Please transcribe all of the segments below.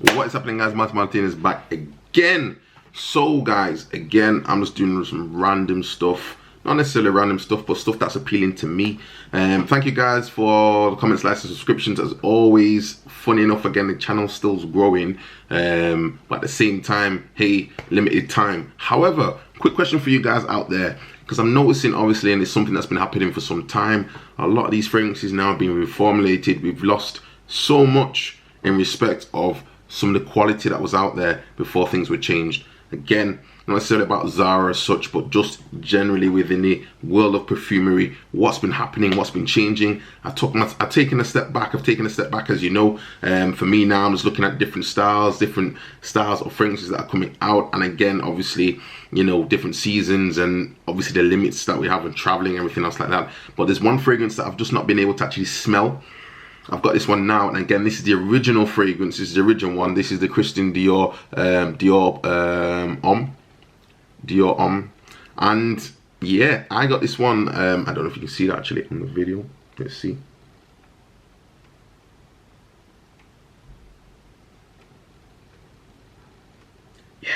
What is happening, guys? Martin is back again. So guys, again, I'm just doing some random stuff. Not necessarily random stuff, but stuff that's appealing to me. Thank you guys for the comments, likes, and subscriptions. As always, funny enough, again, the channel still's growing. But at the same time, hey, limited time. However, quick question for you guys out there, because I'm noticing, obviously, and it's something that's been happening for some time, a lot of these fragrances now are being reformulated. We've lost so much in respect of some of the quality that was out there before things were changed. Again, not necessarily about Zara as such, but just generally within the world of perfumery, what's been happening, what's been changing. I've taken a step back, as you know. For me now, I'm just looking at different styles of fragrances that are coming out. And again, obviously, you know, different seasons and obviously the limits that we have and traveling and everything else like that. But there's one fragrance that I've just not been able to actually smell. I've got this one now, and again, this is the original fragrance. This is the original one. This is the Christian Dior Homme, and yeah, I got this one. I don't know if you can see that actually on the video. Let's see. Yeah.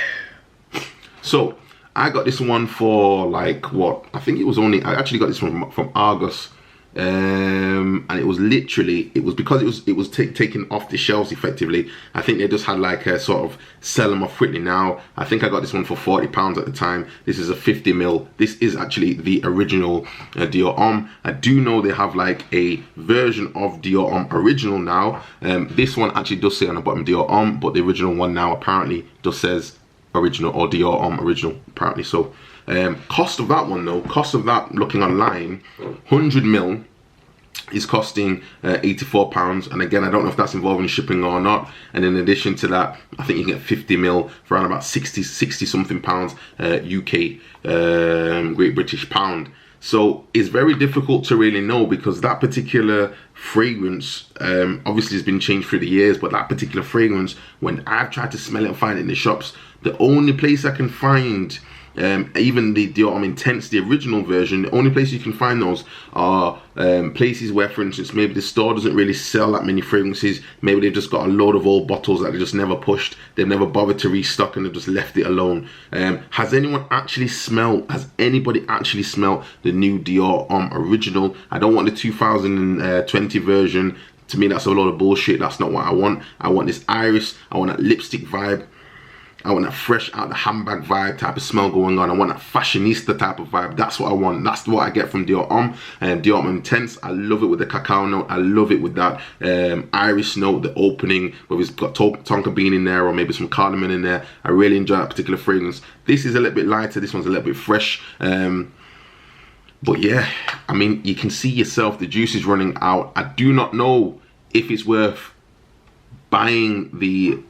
So I got this one for like what? I think it was only. I actually got this one from Argos. And it was literally, it was because it was taken off the shelves effectively. I think they just had like a sort of sell them off quickly now. I think I got this one for £40 at the time. This is a 50ml. This is actually the original Dior Homme. I do know they have like a version of Dior Homme original now. This one actually does say on the bottom Dior Homme, but the original one now apparently just says original or Dior Homme original apparently. So cost of that one though, looking online, 100ml is costing £84, and again, I don't know if that's involving shipping or not. And in addition to that, I think you can get 50ml for around about 60 something pounds UK, Great British pound. So it's very difficult to really know, because that particular fragrance obviously has been changed through the years, but that particular fragrance, when I've tried to smell it and find it in the shops, the only place I can find even the Dior Homme Intense, the original version, the only place you can find those are places where, for instance, maybe the store doesn't really sell that many fragrances. Maybe they've just got a load of old bottles that they just never pushed, they've never bothered to restock, and they've just left it alone. Has anybody actually smelled the new Dior Homme original? I don't want the 2020 version. To me, that's a load of bullshit. That's not what I want. I want this iris, I want that lipstick vibe, I want that fresh out the handbag vibe type of smell going on. I want that fashionista type of vibe. That's what I want. That's what I get from Dior Homme. Dior Homme Intense, I love it with the cacao note. I love it with that iris note, the opening, whether it's got tonka bean in there or maybe some cardamom in there. I really enjoy that particular fragrance. This is a little bit lighter. This one's a little bit fresh. But yeah, I mean, you can see yourself, the juice is running out. I do not know if it's worth buying the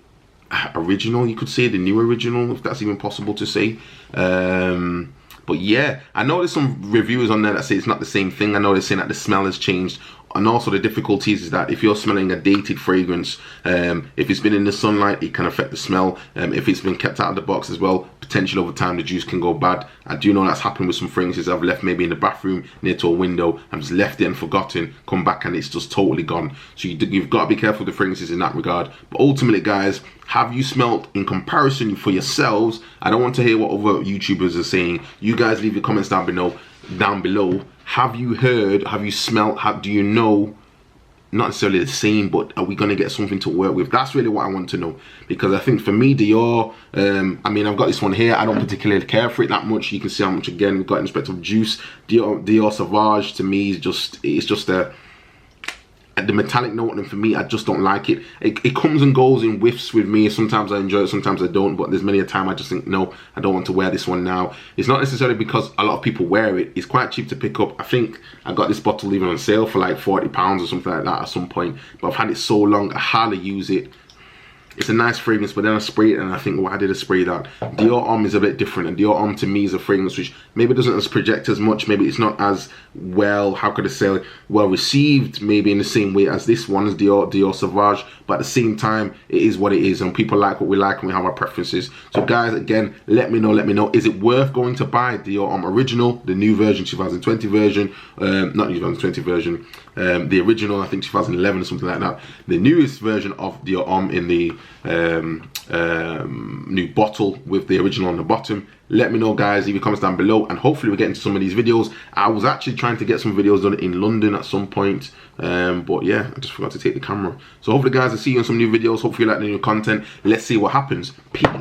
original, you could say, the new original, if that's even possible to say. But yeah, I know there's some reviewers on there that say it's not the same thing. I know they're saying that the smell has changed, and also the difficulties is that if you're smelling a dated fragrance, if it's been in the sunlight, it can affect the smell. If it's been kept out of the box as well, potentially over time the juice can go bad. I do know that's happened with some fragrances I've left maybe in the bathroom near to a window. I've just left it and forgotten, come back and it's just totally gone. So you've got to be careful with the fragrances in that regard. But ultimately, guys, have you smelt in comparison for yourselves? I don't want to hear what other YouTubers are saying. You guys leave your comments down below. Have you heard, have you smelt, do you know, not necessarily the same, but are we going to get something to work with? That's really what I want to know, because I think for me, Dior, I mean, I've got this one here. I don't particularly care for it that much. You can see how much, again, we've got in respect of juice. Dior Sauvage, to me, it's just the metallic note, and for me, I just don't like it. It comes and goes in whiffs with me. Sometimes I enjoy it, sometimes I don't, but there's many a time I just think, no, I don't want to wear this one now. It's not necessarily because a lot of people wear it. It's quite cheap to pick up. I think I got this bottle even on sale for like £40 or something like that at some point, but I've had it so long, I hardly use it. It's a nice fragrance, but then I spray it and I think, why did I spray that? Dior Homme is a bit different, and Dior Homme to me is a fragrance which maybe doesn't project as much, maybe it's not as well, how could I say, well received, maybe in the same way as this one is Dior Sauvage, but but at the same time, it is what it is, and people like what we like, and we have our preferences. So guys, again, let me know, is it worth going to buy Dior Homme Original, the new version, 2020 version, not 2020 version, the original, I think 2011 or something like that, the newest version of Dior Homme in the new bottle with the original on the bottom? Let me know, guys, leave your comments down below, and hopefully we'll get into some of these videos. I was actually trying to get some videos done in London at some point, but yeah, I just forgot to take the camera. So hopefully, guys, I'll see you in some new videos. Hopefully you like the new content. Let's see what happens. Peace.